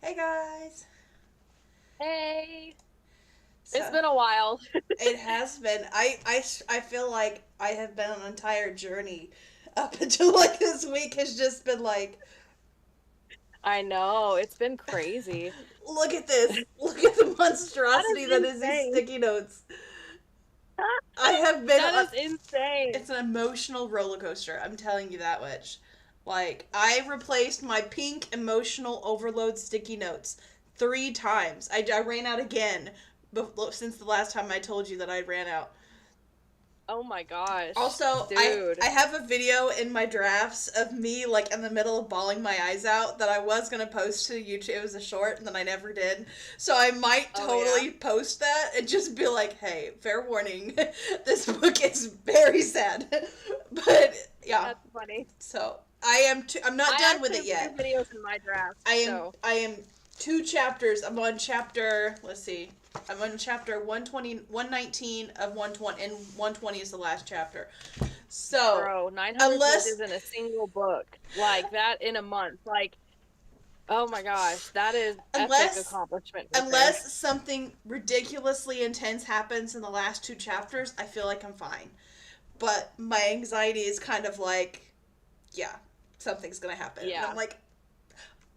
Hey guys. Hey, it's So been a while. it has been. I feel like I have been on an entire journey up until like this week has just been like, I know, it's been crazy. look at this. Look at the That monstrosity that is is these insane. sticky notes. I have been That on. is insane. It's an emotional roller coaster. I'm telling you that much. Like I replaced my pink emotional overload sticky notes 3 times. I ran out again. Since the last time I told you that I ran out. Oh my gosh, Also, I dude. have a video in my drafts of me like in the middle of bawling my eyes out that I was gonna post to YouTube. It was a short, and then I never did. So I might Oh yeah, totally post that and just be like, "Hey, fair warning, this book is very sad." But yeah, that's funny. so I'm not I done with actually it have two yet. videos in my draft, I am so I am 2 chapters. I'm on chapter. Let's see. I'm on chapter 120, 119 of 120, and 120 is the last chapter. So, bro, 900 unless pages in a single book, like that in a month. Like, oh my gosh, that is epic unless accomplishment right there. unless something ridiculously intense happens in the last 2 chapters, I feel like I'm fine. But my anxiety is kind of like, yeah, something's gonna happen, and I'm Yeah. like,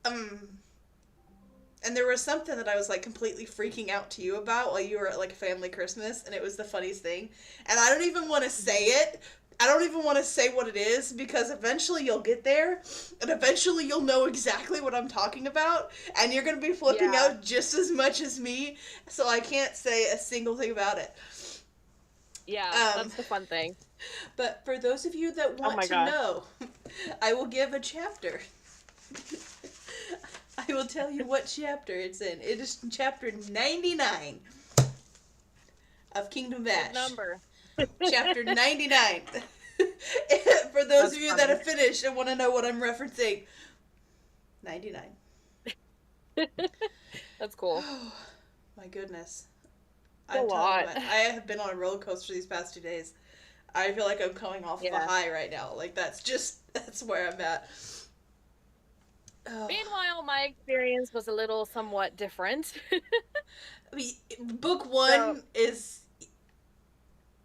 um. And there was something that I was like completely freaking out to you about while you were at like a family Christmas, and it was the funniest thing. And I don't even want to say Mhm. it. I don't even want to say what it is because eventually you'll get there, and eventually you'll know exactly what I'm talking about, and you're gonna be flipping Yeah. out just as much as me. So I can't say a single thing about it. Yeah, Um, that's the fun thing. but for those of you that Oh want my to gosh. know, I will give a chapter. I will tell you what chapter it's in. It is chapter 99 of Kingdom Big Bash. number. Chapter 99. For those That's of you that funny. have finished and want to know what I'm referencing, 99. That's cool. Oh, my goodness. It's a I'm telling you lot. what, I have been on a roller coaster these past 2 days. I feel like I'm coming off of a Yeah. high right now. Like, that's where I'm at. Oh. Meanwhile, my experience was a little somewhat different. I mean, book So, one is,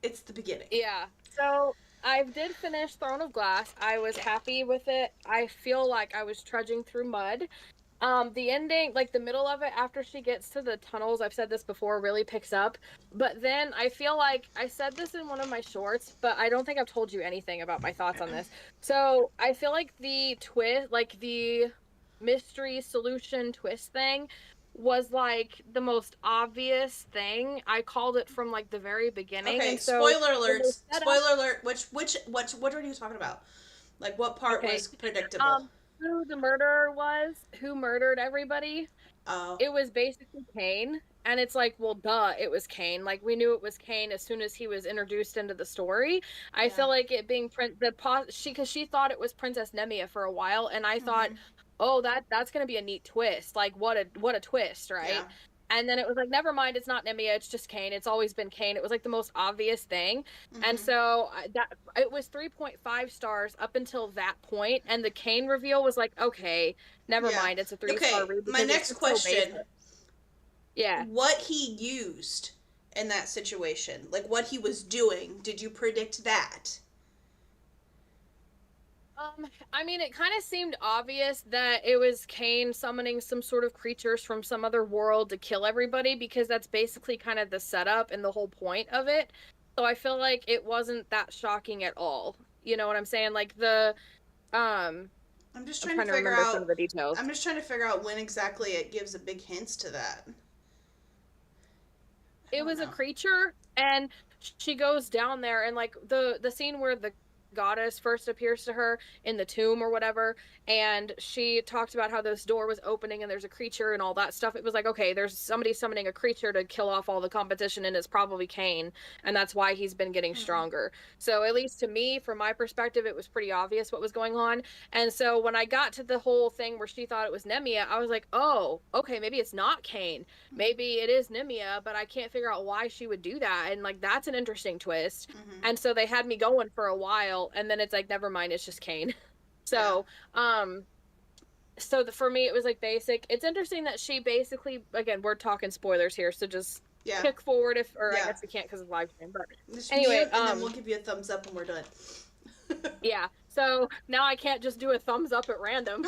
it's the beginning. yeah. So I did finish Throne of Glass. I was happy with it. I feel like I was trudging through mud. The ending, like the middle of it after she gets to the tunnels, I've said this before, really picks up. But then I feel like I said this in one of my shorts, but I don't think I've told you anything about my thoughts on this. So I feel like the twist, like the mystery solution twist thing was like the most obvious thing. I called it from like the very beginning. Okay, And so spoiler when they alerts. set up, Spoiler alert. What are you talking about? Like what part okay, was predictable? who the murderer was, who murdered everybody, Oh, it was basically Kane. And it's like, well, duh, it was Kane. Like we knew it was Kane as soon as he was introduced into the story. I yeah. feel like it being she because she thought it was Princess Nemia for a while, and I thought, Mhm. oh, that's gonna be a neat twist. Like what a twist, Yeah. right? And then it was like, never mind, it's not Nemia, it's just Kane. It's always been Kane. It was like the most obvious thing. And Mhm. so that it was 3.5 stars up until that point, and the Kane reveal was like, okay, never Yeah. mind, it's a 3-star Okay. read My because it's next just so basic. question: Yeah. what he used in that situation, like what he was doing, did you predict that? I mean, it kind of seemed obvious that it was Kane summoning some sort of creatures from some other world to kill everybody because that's basically kind of the setup and the whole point of it. So I feel like it wasn't that shocking at all. You know what I'm saying? Like um I'm just I'm trying to trying to figure remember some of out. the details. I'm just trying to figure out when exactly it gives a big hints to that. I It don't was a know. creature, and she goes down there, and like the scene where the goddess first appears to her in the tomb or whatever, and she talked about how this door was opening and there's a creature and all that stuff. It was like, okay, there's somebody summoning a creature to kill off all the competition, and it's probably Kane, and that's why he's been getting Hmm. stronger. So at least to me, from my perspective, it was pretty obvious what was going on. And so when I got to the whole thing where she thought it was Nemia, I was like, oh, okay, maybe it's not Kane, maybe it is Nimia, but I can't figure out why she would do that. And like that's an interesting twist. Hmm. And so they had me going for a while, and then it's like, never mind, it's just Kane. Yeah. So, um, so for me, it was like basic. It's interesting that she basically, again, we're talking spoilers here, so just kick forward I guess we can't because it's live stream. But just anyway, mute, and then we'll give you a thumbs up when we're done. Yeah. So now I can't just do a thumbs up at random.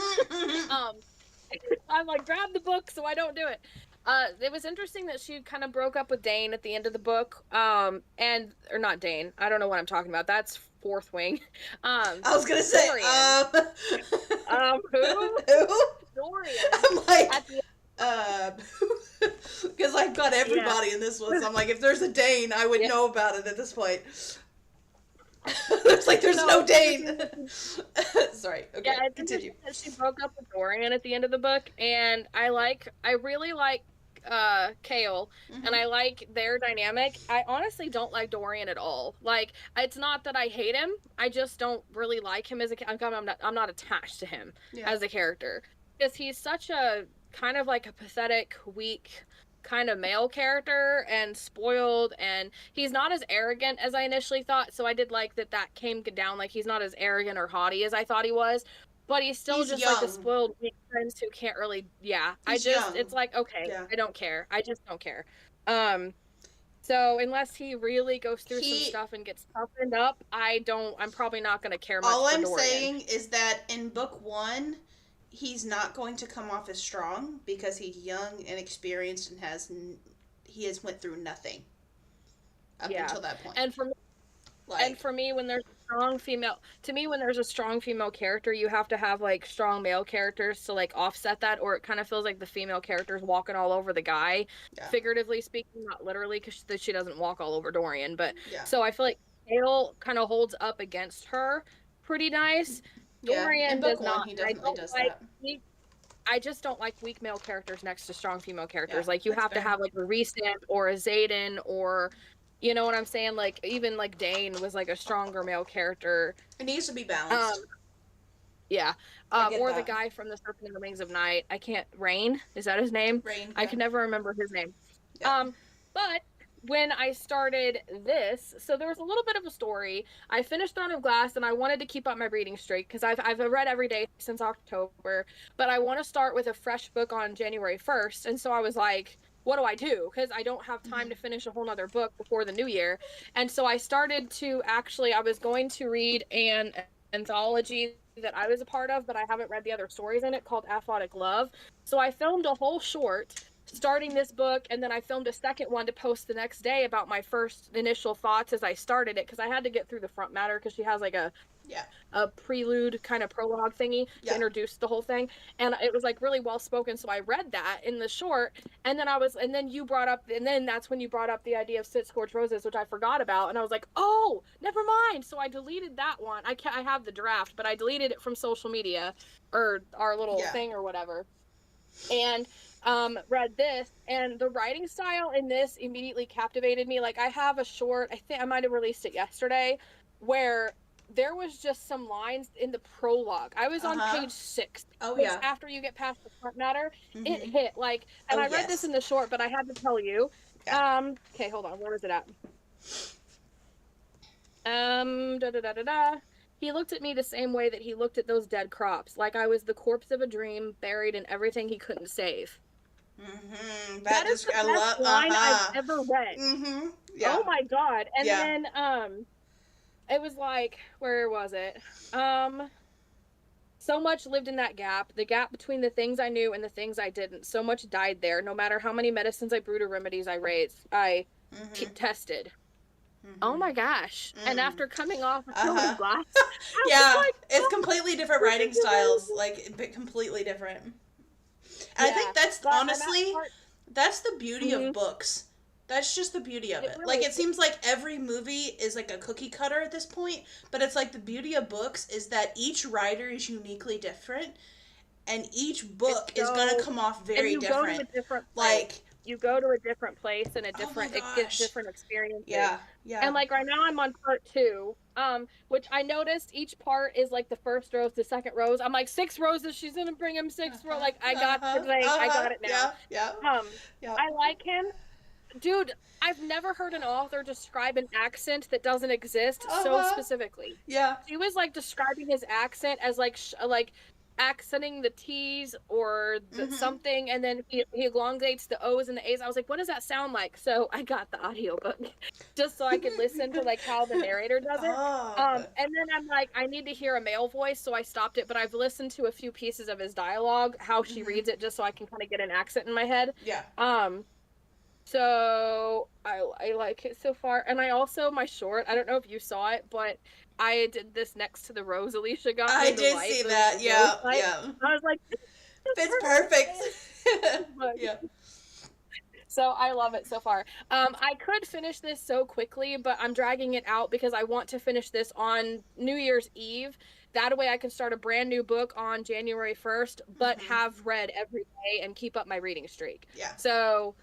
I'm like, grab the book so I don't do it. It was interesting that she kind of broke up with Dane at the end of the book. Or not Dane. I don't know what I'm talking about. That's Fourth Wing. I was gonna say, who? Dorian. I'm like, because I've got everybody in this one, so I'm like, if there's a Dane, I would know about it at this point. There's no Dane. Sorry. Okay. Yeah, continue. She broke up with Dorian at the end of the book, and I really like Kale, and I like their dynamic. I honestly don't like Dorian at all. Like, it's not that I hate him. I just don't really like him as I'm not attached to him as a character, because he's such a kind of like a pathetic, weak kind of male character and spoiled, and he's not as arrogant as I initially thought, so I did like that came down. Like, he's not as arrogant or haughty as I thought he was, but he's still just young. Like a spoiled weak prince who can't really it's like, okay, I don't care. I just don't care. So unless he really goes through some stuff and gets toughened up, I'm probably not going to care much. All I'm saying is that in book 1, he's not going to come off as strong because he's young and experienced and he has went through nothing up until that point. And for me, when there's a strong female character, you have to have like strong male characters to like offset that, or it kind of feels like the female character's walking all over the guy, figuratively speaking, not literally, because she doesn't walk all over Dorian, but so I feel like Kale kind of holds up against her pretty nice. Dorian does not. He definitely does that. I just don't like weak male characters next to strong female characters. Like, you have to have like a Rhysand or a Xaden, or, you know what I'm saying? Like, even like Dane was like a stronger male character. It needs to be balanced. Or the guy from The Serpent and the Wings of Night. Rain? Is that his name? Rain. I can never remember his name. Yeah. But when I started this, so there was a little bit of a story. I finished Throne of Glass, and I wanted to keep up my reading streak because I've read every day since October, but I want to start with a fresh book on January 1st, and so I was like, what do I do? Because I don't have time to finish a whole nother book before the new year. And so I started to I was going to read an anthology that I was a part of, but I haven't read the other stories in it, called Aphotic Love. So I filmed a whole short starting this book, and then I filmed a second one to post the next day about my first initial thoughts as I started it, because I had to get through the front matter, because she has like a prelude kind of prologue thingy to introduce the whole thing, and it was like really well spoken, so I read that in the short, and then that's when you brought up the idea of Sit Scorched Roses, which I forgot about, and I was like, oh, never mind. So I deleted that one. I have the draft, but I deleted it from social media, or our little thing or whatever, and read this, and the writing style in this immediately captivated me. Like, I have a short, I think I might have released it yesterday, where there was just some lines in the prologue. I was on page 6. After you get past the front matter, it hit, like, and I read this in the short, but I had to tell you. Okay, hold on, where is it at? He looked at me the same way that he looked at those dead crops, like I was the corpse of a dream, buried in everything he couldn't save. That is the best line I've ever read. Oh my god. And then it was like, where was it? So much lived in that gap, the gap between the things I knew and the things I didn't. So much died there, no matter how many medicines I brewed or remedies I tested. Oh my gosh. And after coming off of Throne of Glass, it's completely different writing styles, like completely different. And I think that's honestly, that's the beauty of books. That's just the beauty of it. Really like, it seems like every movie is like a cookie cutter at this point, but it's like the beauty of books is that each writer is uniquely different, and each book is going to come off very different. Go to a different place. You go to a different place and it gets different experiences. Yeah. And like right now I'm on part 2, which I noticed each part is like the first rose, the second rose. I'm like, 6 roses, she's gonna bring him 6 roses. Like, I got the thing, I got it now. I like him. Dude, I've never heard an author describe an accent that doesn't exist so specifically. Yeah. He was like describing his accent as like accenting the T's or the Mm-hmm. something, and then he elongates the O's and the A's. I was like, what does that sound like? So I got the audiobook just so I could listen to like how the narrator does it. Oh, okay. And then I'm like, I need to hear a male voice, so I stopped it, but I've listened to a few pieces of his dialogue, how she Mm-hmm. reads it, just so I can kind of get an accent in my head. Yeah. So I like it so far. And I also, my short, I don't know if you saw it, but I did this next to the rose Alicia got I me, the did light, see the that. rose Yeah, light. yeah. I was like, this It's is perfect. perfect. Yeah. So I love it so far. I could finish this so quickly, but I'm dragging it out because I want to finish this on New Year's Eve. That way I can start a brand new book on January 1st, but Mm-hmm. have read every day and keep up my reading streak. Yeah. So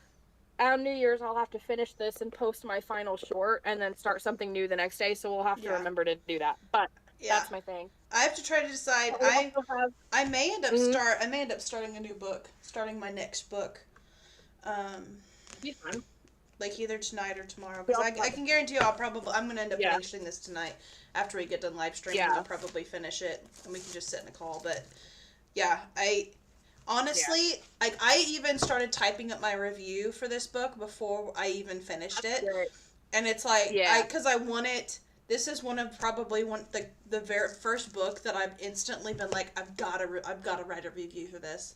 on New Year's, I'll have to finish this and post my final short and then start something new the next day. So we'll have to Yeah. remember to do that. But Yeah. that's my thing. I have to try to decide. But we also have, I may end up Mhm. I may end up starting a new book, starting my next book. Be fun. Like either tonight or tomorrow, We because also I can guarantee you I'm gonna end up Yeah. finishing this tonight after we get done live streaming. Yeah. I'll probably finish it and we can just sit in a call. But yeah, I honestly like I even started typing up my review for this book before I even finished That's it, good. and it's like Yeah. because I want it. This is one of probably the very first book that I've instantly been like I've gotta write a review for this.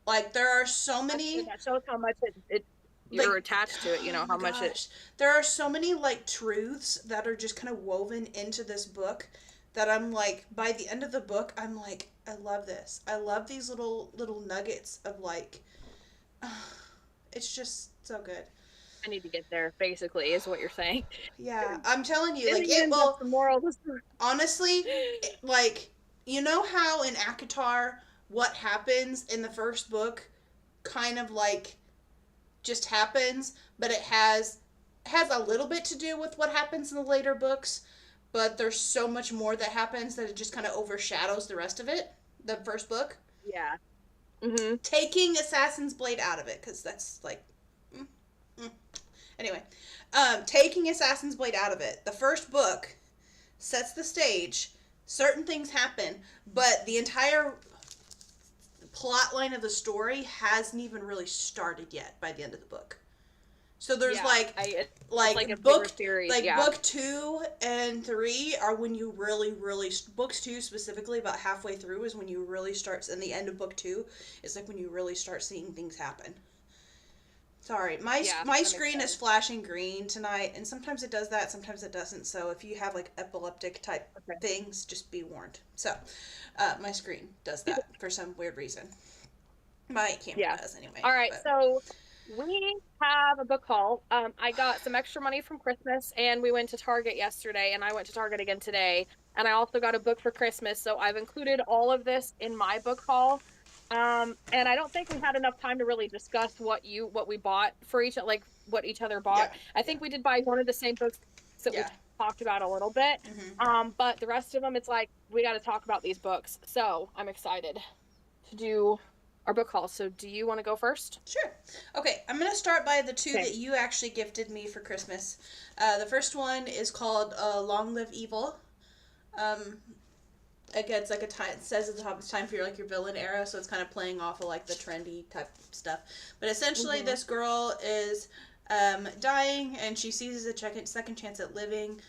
Like there are so many. That shows how much you're Like, attached to it, you know, oh how my much gosh. There are so many like truths that are just kind of woven into this book that I'm like by the end of the book I'm like I love this. I love these little nuggets of like it's just so good. I need to get there, basically, is what you're saying. Yeah, I'm telling you In like the it end, will that's the moral of the story. honestly like you know how in ACOTAR what happens in the first book kind of like just happens, but it has a little bit to do with what happens in the later books, but there's so much more that happens that it just kind of overshadows the rest of it, the first book. Yeah. Mm-hmm. Taking Assassin's Blade out of it, because that's like anyway, taking Assassin's Blade out of it, the first book sets the stage, certain things happen, but the entire plot line of the story hasn't even really started yet by the end of the book. So there's like a book series, like book 2 and 3 are when you really books 2 specifically about halfway through is when you really start, and the end of book 2 is like when you really start seeing things happen. Sorry, my screen is flashing green tonight, and sometimes it does that, sometimes it doesn't. So if you have like epileptic type things, just be warned. So, my screen does that for some weird reason. My camera does anyway. All right, so we have a book haul. I got some extra money from Christmas, and we went to Target yesterday, and I went to Target again today, and I also got a book for Christmas. So I've included all of this in my book haul. And I don't think we had enough time to really discuss what we bought for what each other bought. I think we did buy one of the same books that we talked about a little bit. Mm-hmm. But the rest of them, it's like, we got to talk about these books. So I'm excited to do our book haul. So do you want to go first? Sure. Okay, I'm going to start by the two that you actually gifted me for Christmas. The first one is called Long Live Evil. Again, it's like it says at the top, it's time for your villain era, so it's kind of playing off of like the trendy type stuff. But essentially, this girl is dying, and she seizes a second chance at living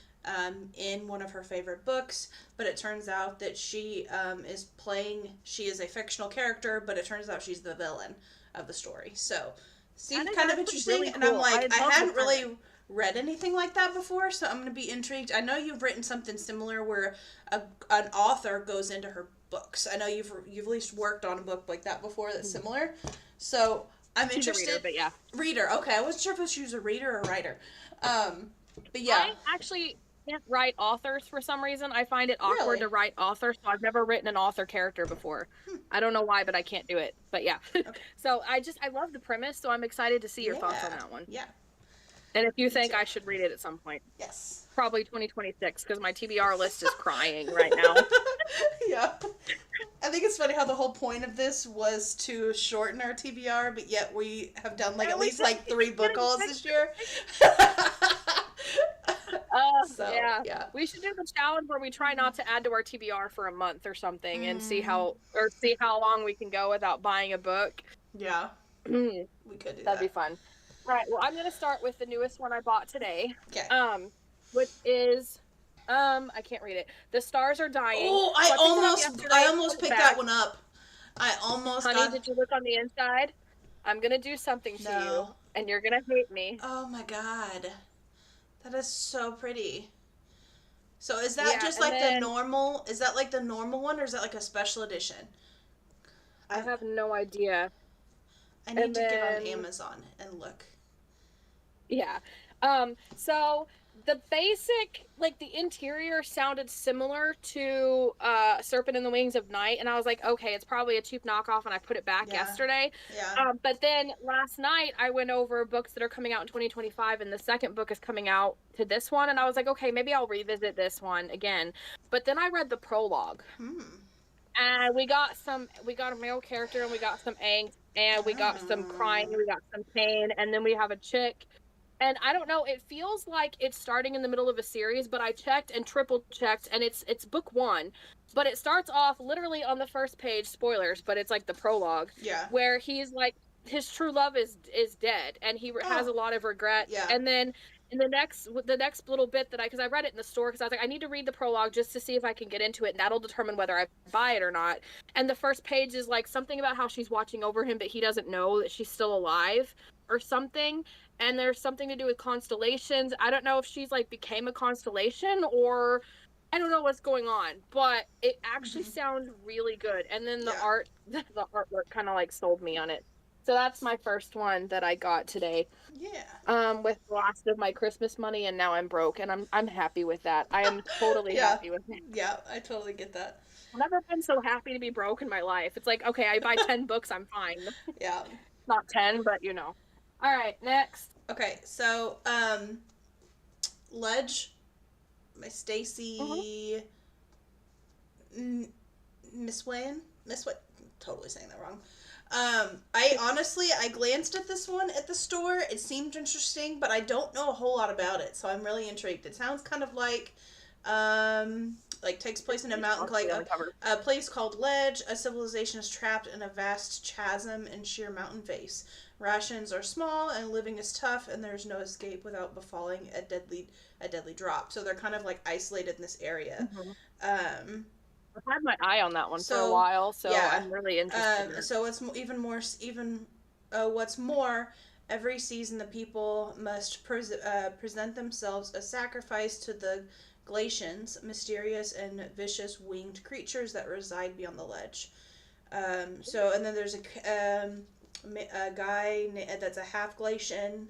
in one of her favorite books. But it turns out that she is a fictional character, but it turns out she's the villain of the story. So, seemed kind of interesting, really cool. And I'm like, I hadn't really read anything like that before, so I'm going to be intrigued. I know you've written something similar where an author goes into her books. I know you've at least worked on a book like that before that's similar. So I'm interested. She's a reader, but yeah. Reader, okay. I wasn't sure if she was a reader or a writer. But yeah. I actually can't write authors for some reason. I find it awkward to write authors, so I've never written an author character before. I don't know why, but I can't do it. But yeah. Okay. So I love the premise, so I'm excited to see your thoughts on that one. Yeah. And if you think I should read it at some point. Yes. Probably 2026, because my TBR list is crying right now. Yeah. I think it's funny how the whole point of this was to shorten our TBR, but yet we have done at least 3 book hauls this year. So, Yeah. yeah. We should do the challenge where we try not to add to our TBR for a month or something and see Mm, how long we can go without buying a book. yeah, That'd we could do be that. fun. All right. Well, I'm gonna start with the newest one I bought today. Okay. Which is I can't read it. The Stars Are Dying. Oh, So I picked it up I yesterday and put almost it picked that back. one up. I almost Honey, got. did you look on the inside? I'm gonna do something to you, No. and you're gonna hate me. Oh my god. That is so pretty. So is that Yeah, just and like the then normal? Is that like the normal one, or is that like a special edition? I I have no idea. I need And to get on then Amazon and look. yeah. So the basic, like the interior sounded similar to Serpent in the Wings of Night, and I was like, okay, it's probably a cheap knockoff, and I put it back Yeah. yesterday. Yeah. But then last night I went over books that are coming out in 2025, and the second book is coming out to this one, and I was like, okay, maybe I'll revisit this one again. But then I read the prologue. Hmm. And we got a male character, and we got some angst, and we got some crying, we got some pain, and then we have a chick. And I don't know, it feels like it's starting in the middle of a series, but I checked and triple checked, and it's book one. But it starts off literally on the first page, spoilers, but it's like the prologue, Yeah. where he's like his true love is dead, and he has a lot of regret. Yeah. And then in the next little bit that because I read it in the store because I was like, I need to read the prologue just to see if I can get into it, and that'll determine whether I buy it or not. And the first page is like something about how she's watching over him, but he doesn't know that she's still alive or something. And there's something to do with constellations. I don't know if she's like became a constellation or I don't know what's going on, but it actually sounds really good. And then the Yeah. art, the artwork kind of like sold me on it. So that's my first one that I got today. Yeah. With the last of my Christmas money, and now I'm broke, and I'm happy with that. I am totally Yeah. happy with it. Yeah. I totally get that. I've never been so happy to be broke in my life. It's like, okay, I buy 10 books, I'm fine. Yeah. Not 10, but you know. All right, next. Okay. So Ledge by Stacy Miss Wayne. Totally saying that wrong. I glanced at this one at the store. It seemed interesting, but I don't know a whole lot about it, so I'm really intrigued. It sounds kind of like takes place in a mountain, like a place called Ledge. A civilization is trapped in a vast chasm in sheer mountain face. Rations are small and living is tough, and there's no escape without befalling a deadly drop. So they're kind of like isolated in this area. I've had my eye on that one for a while, so yeah. I'm really interested. So it's what's more, every season the people must present themselves a sacrifice to the Glacians, mysterious and vicious winged creatures that reside beyond the ledge. And then there's a guy that's a half Glacian.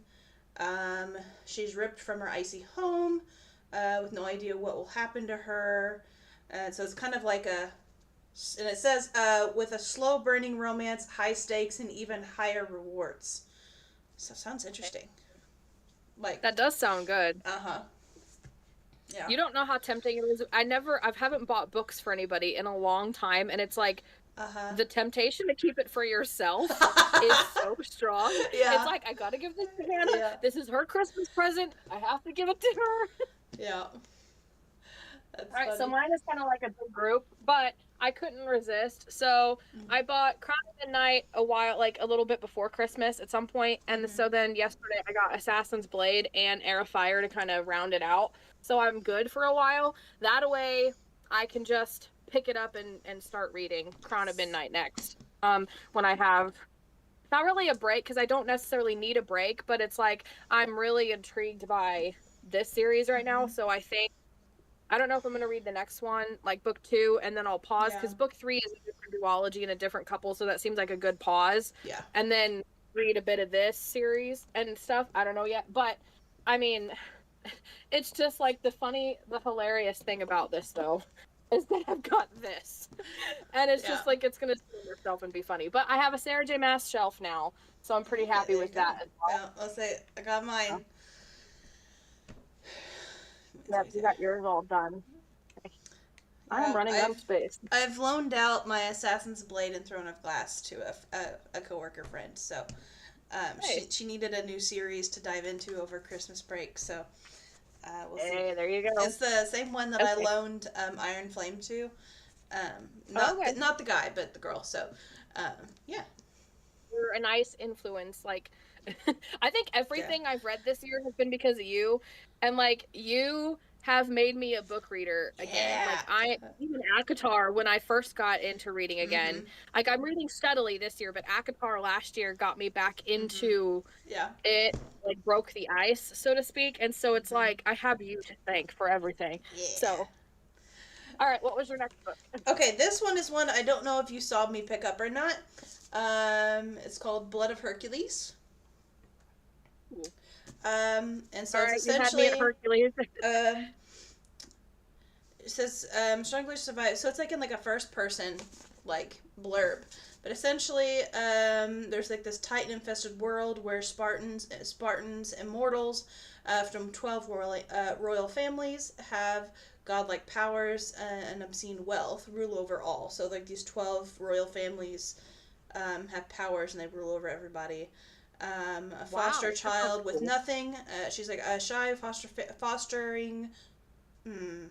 She's ripped from her icy home with no idea what will happen to her. So it's kind of like and it says, with a slow burning romance, high stakes, and even higher rewards. So sounds interesting. Like that does sound good. Uh-huh. Yeah. You don't know how tempting it is. I haven't bought books for anybody in a long time, and it's like the temptation to keep it for yourself is so strong. Yeah. It's like, I gotta give this to Hannah. Yeah. This is her Christmas present. I have to give it to her. Yeah. All right, so mine is kind of like a big group, but I couldn't resist. So I bought Crown of Midnight a little bit before Christmas at some point, and so then yesterday I got Assassin's Blade and Air of Fire to kind of round it out. So I'm good for a while. That way I can just pick it up and start reading Crown of Midnight next. When I have not really a break, because I don't necessarily need a break, but it's like I'm really intrigued by this series right now, so I don't know if I'm going to read the next one, like book 2, and then I'll pause, because book 3 is a different duology and a different couple, so that seems like a good pause. Yeah. And then read a bit of this series and stuff. I don't know yet. But, I mean, it's just like the hilarious thing about this, though, is that I've got this. And it's just like it's going to steal yourself and be funny. But I have a Sarah J. Maas shelf now, so I'm pretty happy with that as well. Yeah, let's say I got mine. Yeah, you got yours all done. I'm running out of space. I've loaned out my Assassin's Blade and Throne of Glass to a coworker friend, so she needed a new series to dive into over Christmas break, so We'll see. Hey, there you go. It's the same one that I Okay. loaned Iron Flame to. Okay. Not the guy, but the girl. So, yeah, You're a nice influence. Like, I think yeah, everything I've read this year has been because of you, and like you have made me a book reader again. yeah. Like I even ACOTAR when I first got into reading again. Mhm, Like I'm reading steadily this year, but ACOTAR last year got me back mhm. into Yeah. it. Like broke the ice, so to speak. And so it's Mhm. like I have you to thank for everything. Yeah. So, all right, what was your next book? Okay, this one is one I don't know if you saw me pick up or not. It's called Blood of Hercules. Ooh. And so All it's right, you had me at essentially Hercules. um, it says strongly survive. So it's like in like a first person like blurb, but essentially there's like this Titan infested world where Spartans immortals from 12 royal families have godlike powers and obscene wealth rule over all. So like these 12 royal families have powers and they rule over everybody. A foster Wow, that sounds child with cool. nothing. She's like a fostering. Hmm,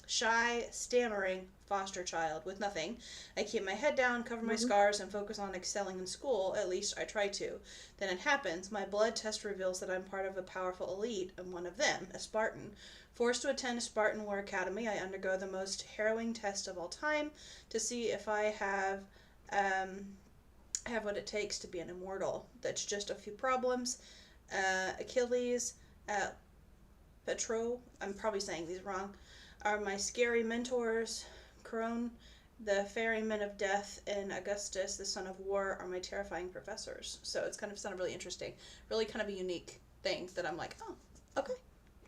shy, stammering foster child with nothing. I keep my head down, cover my Mhm. scars, and focus on excelling in school. At least I try to. Then it happens. My blood test reveals that I'm part of a powerful elite, and one of them, a Spartan. Forced to attend a Spartan War Academy, I undergo the most harrowing test of all time to see if I have what it takes to be an immortal. That's just a few problems. Achilles, uh, Petro, I'm probably saying these wrong, are my scary mentors. Crone, the ferryman of death, and Augustus, the son of war, are my terrifying professors. So it's kind of sounded really interesting. Really kind of a unique thing that I'm like, oh, okay,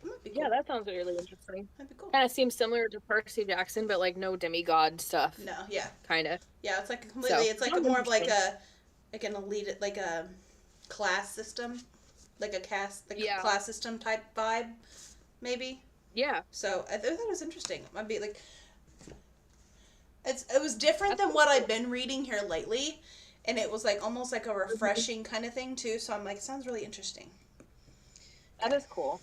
that might be Yeah, cool. that sounds really interesting. Might be cool. Kind of seems similar to Percy Jackson, but like no demigod stuff, No, yeah. kind of. Yeah, it's like a completely, So it's like a sounds more of interesting. like an elite, like a class system, like a Yeah, class system type vibe, maybe. yeah, So I thought that was interesting. It might be like it was different that's than pretty what I've cool. been reading here lately, and it was like almost like a Mhm. refreshing kind of thing too. So I'm like, sounds really interesting. That Okay. is cool.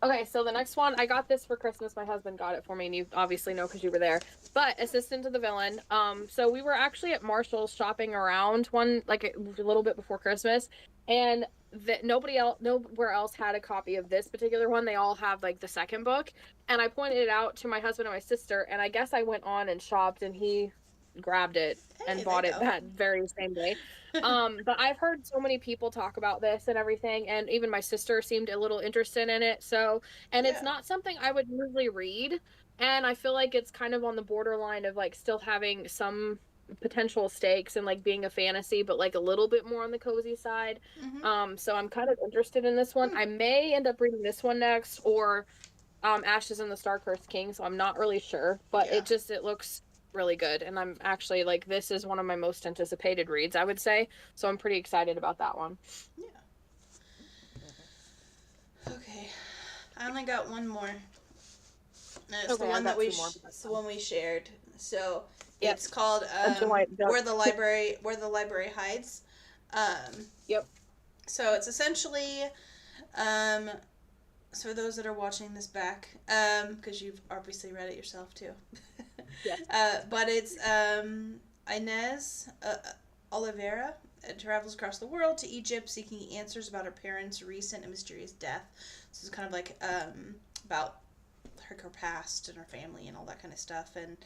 Okay, so the next one, I got this for Christmas. My husband got it for me, and you obviously know because you were there. But Assistant to the Villain. So we were actually at Marshall's shopping around one like a little bit before Christmas, and that nobody else, nowhere else had a copy of this particular one. They all have like the second book, and I pointed it out to my husband and my sister, and I guess I went on and shopped, and he grabbed it and Hey, there you bought it go. that very same day. But I've heard so many people talk about this and everything, and even my sister seemed a little interested in it. So, and it's Yeah. not something I would usually read, and I feel like it's kind of on the borderline of like still having some potential stakes and like being a fantasy, but like a little bit more on the cozy side. Mhm. So I'm kind of interested in this one. Hmm. I may end up reading this one next, or Ashes in the Star-Cursed King, so I'm not really sure, but Yeah. it looks really good, and I'm actually like this is one of my most anticipated reads, I would say. So I'm pretty excited about that one. Yeah. Okay. I only got one more. And it's the Okay, I've one that got two more, but that's it's the fine. one we shared. So Yep. it's called Until I don't. Where the library hides. Um, Yep. so it's essentially um, so for those that are watching this back, because you've obviously read it yourself too. Yes. But it's Inez Oliveira travels across the world to Egypt seeking answers about her parents' recent and mysterious death. This is kind of like about her past and her family and all that kind of stuff, and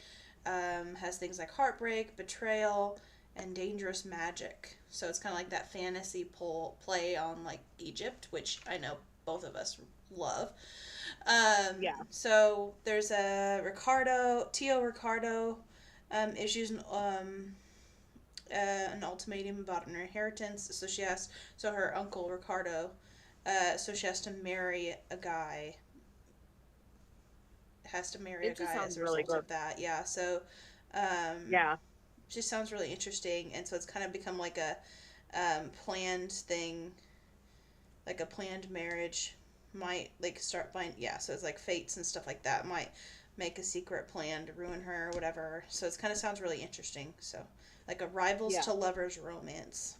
has things like heartbreak, betrayal, and dangerous magic. So it's kind of like that fantasy play on like Egypt, which I know both of us love. Yeah. So there's a Tio Ricardo, issues an ultimatum about an inheritance. So her uncle Ricardo, so she has to marry a It just guy as sounds a really result good. of that. Yeah. So, um, Yeah. just sounds really interesting, and so it's kind of become like a planned thing, like a planned marriage might like start find yeah. So it's like fates and stuff like that might make a secret plan to ruin her or whatever. So it's kind of sounds really interesting. So like a rivals Yeah. to lovers romance,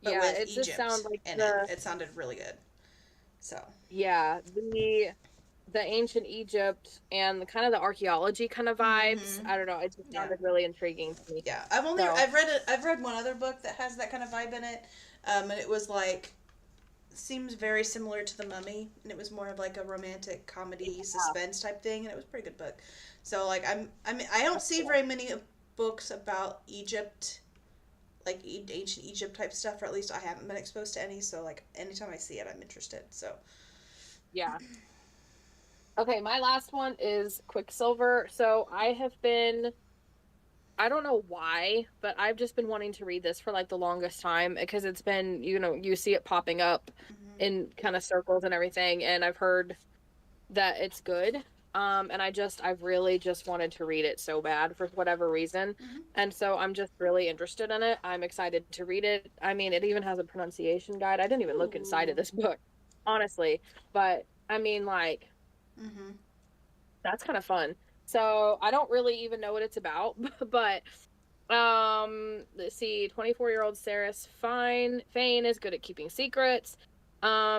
but Yeah. with It just sounds Egypt like in it. the It sounded really good. So. yeah, the ancient Egypt and the kind of the archaeology kind of vibes. Mm-hmm. I don't know. It just Yeah. sounded really intriguing to me. Yeah. So I've read one other book that has that kind of vibe in it. And it was like seems very similar to The Mummy, and it was more of like a romantic comedy yeah, suspense type thing, and it was a pretty good book. So like I mean I don't that's see cool. very many books about Egypt, like ancient Egypt type stuff, or at least I haven't been exposed to any. So like anytime I see it, I'm interested. So Yeah. Okay, my last one is Quicksilver. So I don't know why, but I've just been wanting to read this for like the longest time because it's been, you see it popping up mm-hmm. in kind of circles and everything, and I've heard that it's good. And I've really just wanted to read it so bad for whatever reason. Mm-hmm. And so I'm just really interested in it. I'm excited to read it. I mean, it even has a pronunciation guide. I didn't even look inside of Ooh. this book, honestly. But I mean, like, Mm-hmm. that's kind of fun. So I don't really even know what it's about, but let's see, 24-year-old Saris Fane is good at keeping secrets.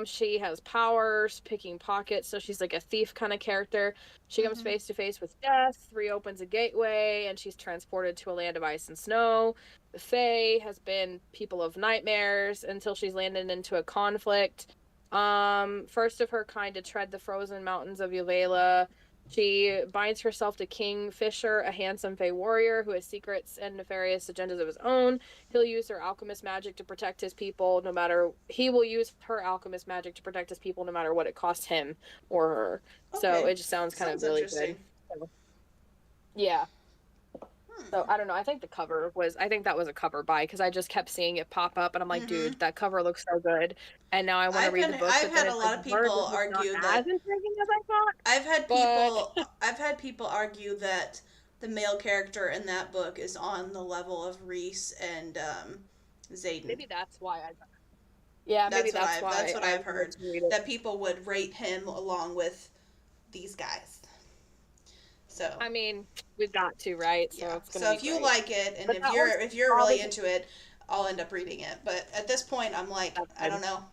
She has powers, picking pockets, so she's like a thief kind of character. She comes Mm-hmm. face to face with death, reopens a gateway, and she's transported to a land of ice and snow. The Fae has been people of nightmares until she's landed into a conflict. First of her kind to tread the frozen mountains of Uvala. She binds herself to King Fisher, a handsome Fey warrior who has secrets and nefarious agendas of his own. He'll use her alchemist magic to protect his people, no matter. He will use her alchemist magic to protect his people, no matter what it costs him or her. So Okay. it just sounds kind of Sounds really interesting. good. So, yeah. So Hmm. I don't know. I think that was a cover buy because I just kept seeing it pop up, and I'm like, Mm-hmm. dude, that cover looks so good. And now I want to read the book, I've but then had a it's like lot the of word people is just not argue as that intriguing as I thought. But I've had people argue that the male character in that book is on the level of Reese and Zayden. maybe that's why yeah, maybe that's That's why what I I've wanted heard, to read it. that people would rate him along with these guys. So I mean, we've got to, right? So yeah. it's gonna So be if you great. like it, and But that one's if you're probably really into it, I'll end up reading it. But at this point, I'm like, that's I good. don't know.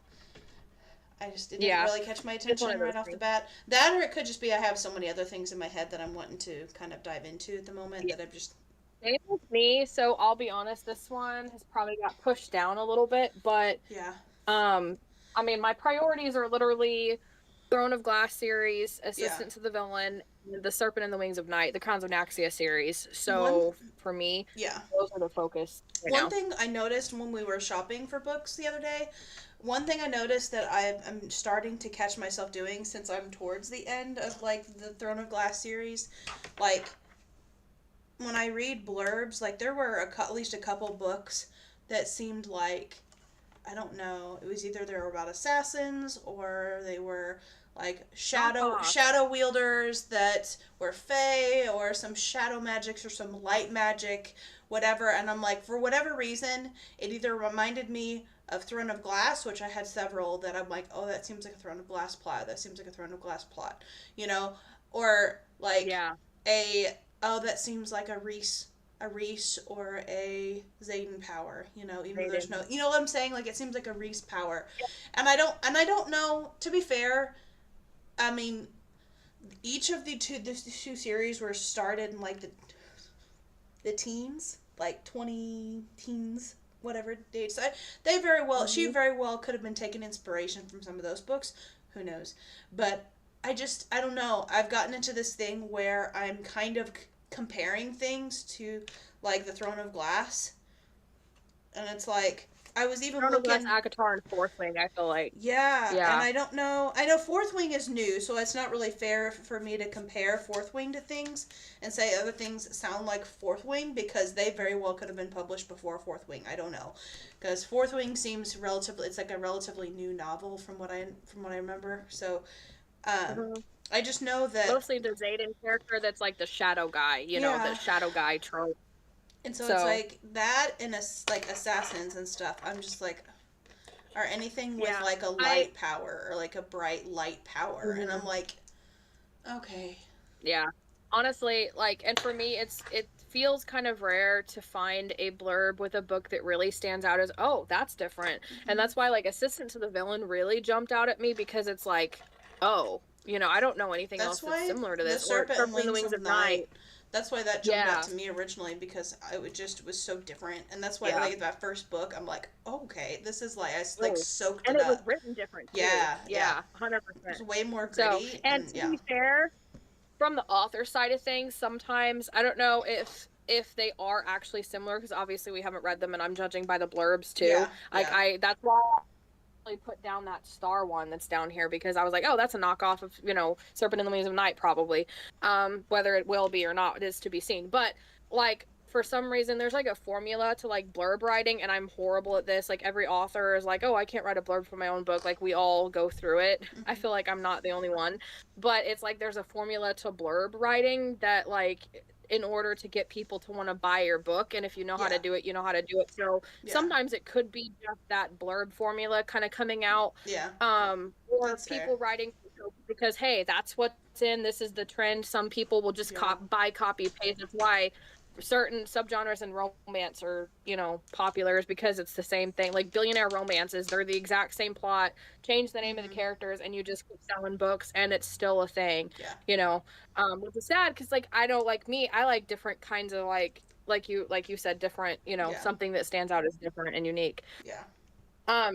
It didn't Yeah, really catch my it's one attention of right those off the things. bat. That, or it could just be I have so many other things in my head that I'm wanting to kind of dive into at the moment Yeah, that I've just same with me. So I'll be honest, this one has probably got pushed down a little bit, but yeah. um, I mean, my priorities are literally Throne of Glass series, Yeah. Assistant to the Villain, The Serpent and the Wings of Night, the Crowns of Naxia series. One So for me, yeah. those are the focus right One now. thing I noticed when we were shopping for books the other day, one thing I noticed that I'm starting to catch myself doing since I'm towards the end of like the Throne of Glass series, like when I read blurbs, like there were at least a couple books that seemed like, I don't know, it was either they were about assassins or they were like Uh-huh. shadow wielders that were fae, or some shadow magics or some light magic, whatever. And I'm like, for whatever reason, it either reminded me of Throne of Glass, which I had several that I'm like, oh, that seems like a Throne of Glass plot. That seems like a Throne of Glass plot, you know, or like Yeah. a, oh, that seems like a Reese or a Zayden power, you know, even though there's Rated. no, you know what I'm saying? Like it seems like a Reese power. Yep. And I don't know, to be fair, I mean, each of the two series were started in like the teens, like 20 teens, whatever dates. They very well, she Mhm. very well could have been taking inspiration from some of those books. Who knows? But I don't know. I've gotten into this thing where I'm kind of comparing things to like the Throne of Glass, and it's like I was even Throne of Glass, looking. Akatar, and Fourth Wing, I feel like. Yeah, and Yeah. I don't know. I know Fourth Wing is new, so it's not really fair for me to compare Fourth Wing to things and say other things sound like Fourth Wing, because they very well could have been published before Fourth Wing. I don't know, because Fourth Wing seems relatively. It's like a relatively new novel from what I remember. So, um, Mhm. I just know that. Mostly the Zayden character that's like the shadow guy, the Yeah, shadow guy trope. and so it's So, like that and like assassins and stuff. I'm just like, or anything with yeah. like a I light power or like a bright light power, and I'm Mhm. like, okay. Yeah. Honestly, like, and for me, it feels kind of rare to find a blurb with a book that really stands out as, oh, that's different. And that's why, like, Assistant to the Villain really jumped out at me, because it's like, oh, you know, I don't know anything That's else that's why similar to the this, or Serpent and Serpent in the Wings Wings of of Night. Night. That's why that jumped out Yeah. to me originally, because I would just was so different, and that's why Yeah. like that first book, I'm like, oh, okay, this is like I like Oh. soaked And it it was up. written different too. Yeah, yeah. Yeah, 100%. It's way more So, gritty, and and to yeah, be fair, from the author side of things, sometimes I don't know if they are actually similar, because obviously we haven't read them, and I'm judging by the blurbs too. yeah, Like, yeah. that's why I put down that star one that's down here, because I was like, oh, that's a knockoff of, you know, Serpent in the Wings of Night, probably. Whether it will be or not, it is to be seen. But like, for some reason, there's like a formula to like blurb writing, and I'm horrible at this. Like, every author is like, oh, I can't write a blurb for my own book. Like, we all go through it. I feel like I'm not the only one, but it's like there's a formula to blurb writing that, like, in order to get people to want to buy your book, and if you know how to do it, you know how to do it. So Yeah. sometimes it could be just that blurb formula kind of coming out, Yeah. or That's fair. people writing because, hey, that's what's in, this is the trend. Some people will just Yeah. buy copy paste. That's why certain subgenres in romance are, you know, popular, is because it's the same thing. Like billionaire romances, they're the exact same plot, change the name of the characters, and you just keep selling books, and it's still a thing. Yeah. You know, which is sad, because like, I don't like me, I like different kinds of like you said, different, you know, Yeah. something that stands out as different and unique. Yeah.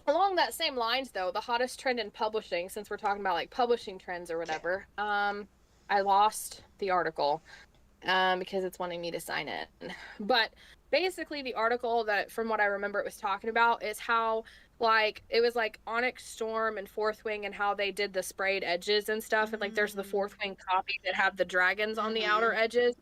Along that same lines, though, the hottest trend in publishing, since we're talking about like publishing trends or whatever, I lost the article because it's wanting me to sign it. But basically, the article, that from what I remember it was talking about, is how, like, it was like Onyx Storm and Fourth Wing, and how they did the sprayed edges and stuff. And like, there's the Fourth Wing copy that have the dragons on the outer edges,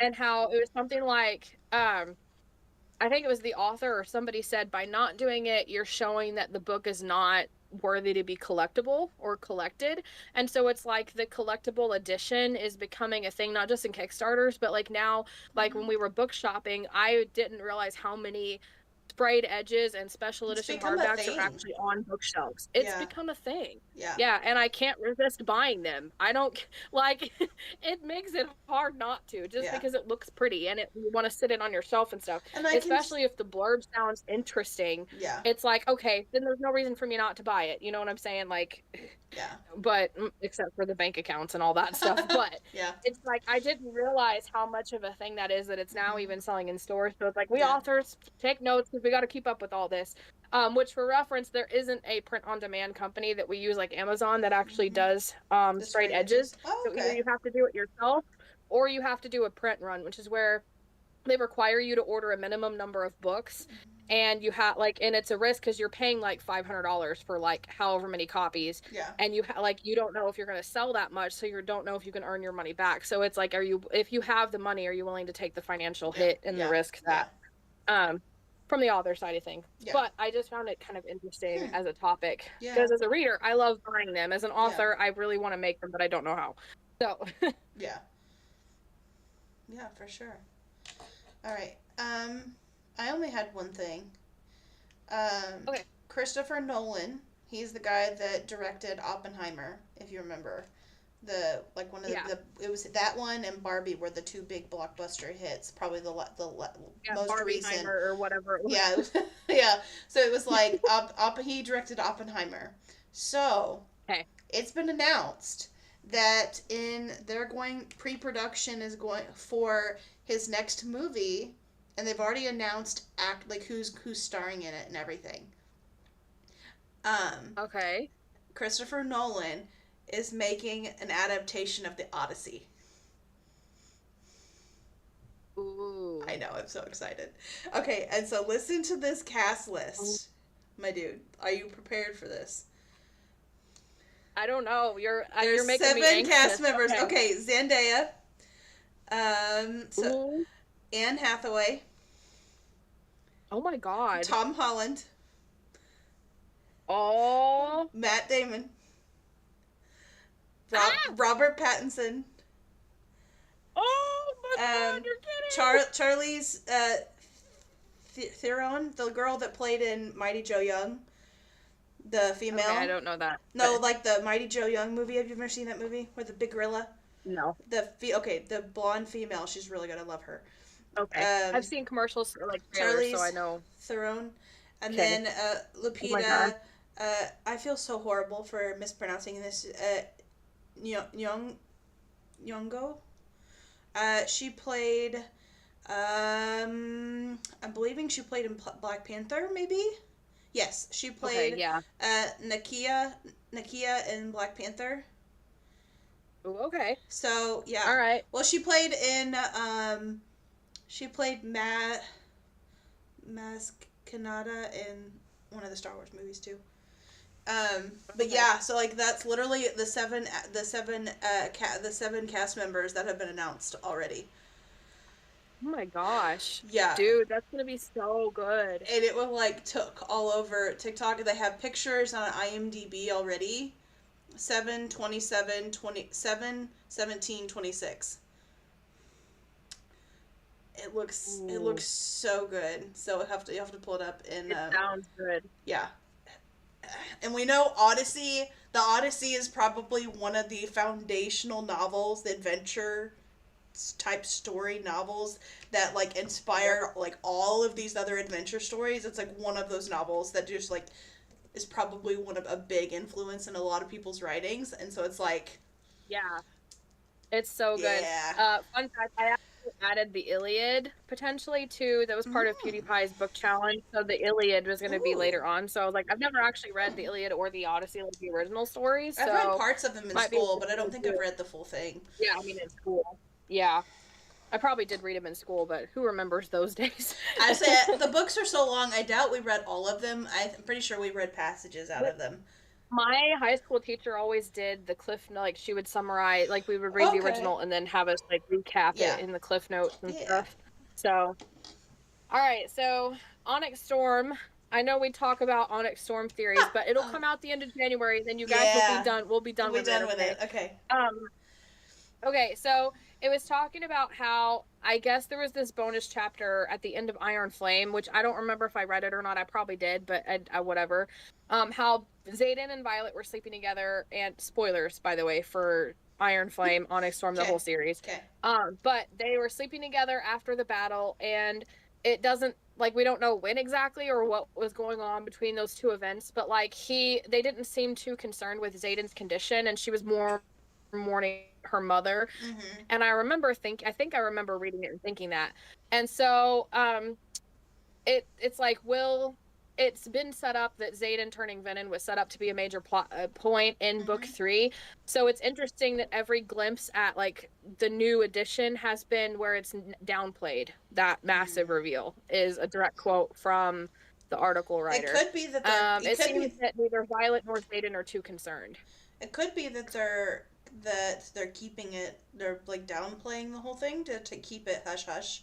and how it was something like, I think it was the author or somebody said, by not doing it, you're showing that the book is not worthy to be collectible or collected. And so it's like the collectible edition is becoming a thing, not just in Kickstarters, but like now, like when we were book shopping, I didn't realize how many sprayed edges and special edition hardbacks are actually on bookshelves. It's become a thing. Yeah, and I can't resist buying them. I don't like it makes it hard not to, just because it looks pretty and you want to sit it on your shelf and stuff. And especially if the blurb sounds interesting. Yeah. It's like, okay, then there's no reason for me not to buy it. You know what I'm saying? Like, but except for the bank accounts and all that stuff. But it's like, I didn't realize how much of a thing that is, that it's now even selling in stores. So it's like, we authors take notes, because we got to keep up with all this. Which, for reference, there isn't a print-on-demand company that we use like Amazon that actually does sprayed edges. Oh, okay. So either you have to do it yourself, or you have to do a print run, which is where they require you to order a minimum number of books. And you have like, and it's a risk, because you're paying like $500 for like however many copies. Yeah. And you like, you don't know if you're going to sell that much, so you don't know if you can earn your money back. So it's like, if you have the money, are you willing to take the financial hit and the risk that, from the author side of things. But I just found it kind of interesting as a topic, because as a reader, I love buying them. As an author, I really want to make them, but I don't know how. So yeah, for sure. All right. I only had one thing. Okay. Christopher Nolan. He's the guy that directed Oppenheimer, if you remember. The like one of the it was that one and Barbie were the two big blockbuster hits, probably the most Barbie recent or whatever it was. Yeah, it was, yeah. So it was like he directed Oppenheimer. So it's been announced that pre-production is going for his next movie, and they've already announced who's starring in it and everything. Christopher Nolan is making an adaptation of the Odyssey. Ooh. I know, I'm so excited. Okay, and so listen to this cast list. My dude, are you prepared for this? I don't know. You're making 7 me anxious. cast members. Okay, Zendaya. Anne Hathaway. Oh my god. Tom Holland. Oh. Matt Damon. Robert Pattinson. Oh my god, you're kidding. Charlize Theron, the girl that played in Mighty Joe Young. The female. Okay, I don't know that. No, like the Mighty Joe Young movie. Have you ever seen that movie? With the big gorilla? No. The blonde female, she's really good. I love her. Okay. I've Um, seen commercials for like trailers, so I Charlize know. Theron, and Okay. then Oh my god. Lupita. I feel so horrible for mispronouncing this. Young Nyong'o. She played. I'm believing she played in Black Panther, maybe. Yes, she Okay, played yeah. Nakia in Black Panther. Ooh, okay. So yeah, All right. well she played Maz Kanata in one of the Star Wars movies too. But Okay. yeah, so like that's literally the seven cast members that have been announced already. Oh my gosh. Yeah, Dude, that's gonna be so good. and it was like took all over TikTok. They have pictures on IMDb already. 7, 27, 27, 17, 26. It Ooh, looks so good. So you have to pull it up in it sounds good. yeah. And we know Odyssey. The Odyssey is probably one of the foundational novels, the adventure type story novels that like Yep. inspire like all of these other adventure stories. It's like one of those novels that just like is probably one of a big influence in a lot of people's writings, and so it's like Yeah, it's so good. yeah. Fun fact, I actually added the Iliad potentially too. That was part of Mm. PewDiePie's book challenge. So the Iliad was gonna be Ooh. later on. So I was like, I've never actually read the Iliad or the Odyssey, like the original stories. I've read So parts of them in might be school, but I interesting don't to think I've do. read the full thing. Yeah, I mean in school. Yeah. I probably did read them in school, but who remembers those days? I say the books are so long. I doubt we read all of them. I'm pretty sure we read passages out of them. My high school teacher always did the cliff note, like she would summarize, like we would read the Okay. original and then have us like recap it Yeah. in the cliff notes and Yeah. stuff. So, all right, so Onyx Storm. I know we talk about Onyx Storm theories, but it'll come out the end of January. Then you guys will be Yeah. done. We'll be We'll done be with it. done with Okay. it. Okay. Um, Okay, so it was talking about how I guess there was this bonus chapter at the end of Iron Flame, which I don't remember if I read it or not. I probably did, but whatever. How Xaden and Violet were sleeping together, and spoilers, by the way, for Iron Flame, Onyx Storm, the Okay. whole series. Okay. But they were sleeping together after the battle, and it doesn't like we don't know when exactly or what was going on between those two events, but like they didn't seem too concerned with Xaden's condition, and she was more mourning her mother. Mm-hmm. And I think I remember reading it and thinking that. And so it's like will it's been set up that Xaden turning Venom was set up to be a major plot point in book Mm-hmm. 3. So it's interesting that every glimpse at like the new edition has been where it's downplayed. That massive Mm. reveal is a direct quote from the article It writer. could be that they're. It It could seems be. that neither Violet nor Xaden are too concerned. It could be that they're keeping it. They're like downplaying the whole thing to keep it hush hush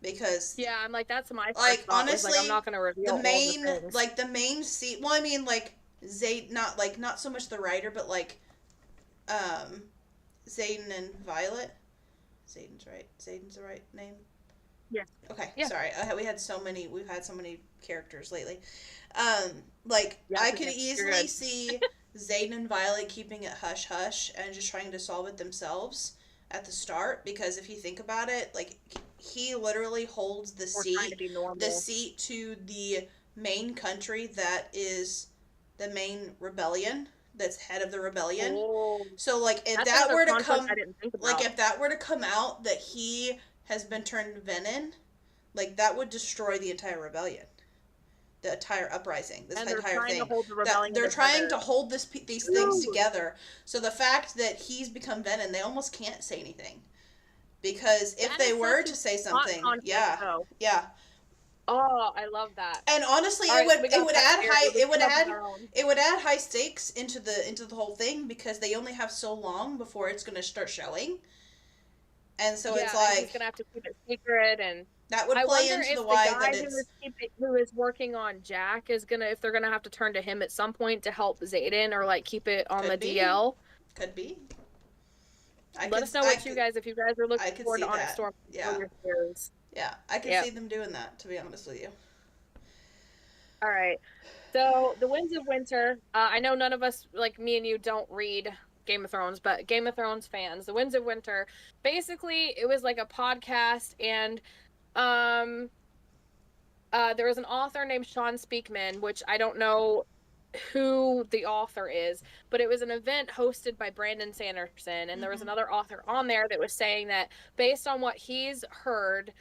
because Yeah, I'm like that's my first like thought was like I'm honestly not gonna reveal the all the main things. like the main scene. Well, I mean like Zayd not so much the writer, but like um Zayden and Violet. Zayden's right. Zayden's the right name. Yeah. Okay, Yeah. sorry. We've had so many characters lately. Um, like Yeah, I it's could okay. You're easily good. see Zayden and Violet keeping it hush hush and just trying to solve it themselves at the start because if you think about it, like he literally holds We're trying to be the normal. seat to the main country that is the main rebellion that's head of the rebellion. Oh, So like that's another conflict I didn't think about. if that were to come out that he has been turned venom, like that would destroy the entire rebellion, the entire uprising, this And they're entire trying to thing. hold the That rebellion they're trying to together. hold these things Ooh, together. So the fact that he's become venom, they almost can't say anything because if that they is were such a to say hot something, conflict, yeah, though. yeah. Oh, I love that. And honestly, All right, so we it got would that add theory. We come up with our own. high stakes into the whole thing because they only have so long before it's going to start showing. And so it's Yeah, and he's like gonna have to keep it secret. And that would I play wonder into the if the why guy that it's who is working on Jack is gonna if they're gonna have to turn to him at some point to help Xaden or like keep it on the could be DL. could be. Let us know what you guys if you guys are I looking could forward see to Onyx that. Storm for Yeah. your theories. Yeah, I could Yep. see them doing that to be honest with you. All right. So the Winds of Winter. I know none of us, like me and you, don't read Game of Thrones, but Game of Thrones fans, The Winds of Winter. Basically, it was like a podcast, and um there was an author named Sean Speakman, which I don't know who the author is, but it was an event hosted by Brandon Sanderson, and there was another author on there that was saying that based on what he's heard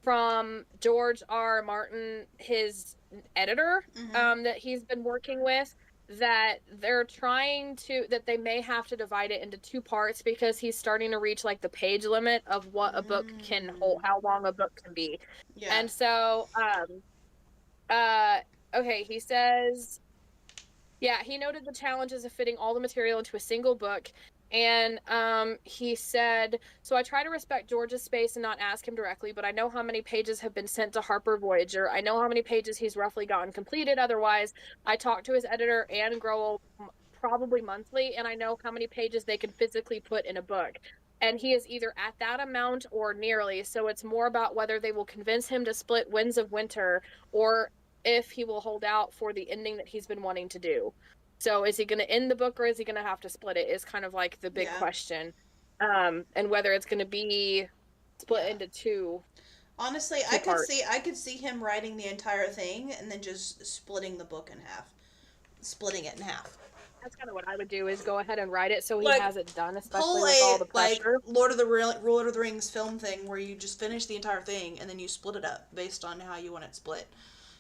from George R. Martin, his editor, that he's been working with, that they're trying to, that they may have to divide it into two parts because he's starting to reach like the page limit of what a book can hold, how long a book can be. Yeah. And so, okay, he says, yeah, he noted the challenges of fitting all the material into a single book. And he said, so I try to respect George's space and not ask him directly, but I know how many pages have been sent to Harper Voyager. I know how many pages he's roughly gotten completed. Otherwise, I talk to his editor, Anne Growell, probably monthly, and I know how many pages they can physically put in a book. And he is either at that amount or nearly. So it's more about whether they will convince him to split Winds of Winter or if he will hold out for the ending that he's been wanting to do. So is he going to end the book or is he going to have to split it is kind of like the big question. And whether it's going to be split into two. Honestly, I could see him writing the entire thing and then just splitting the book in half. Splitting it in half. That's kind of what I would do is go ahead and write it so he has it done, especially pull with all the pressure. Like Lord of the Rings film thing where you just finish the entire thing and then you split it up based on how you want it split.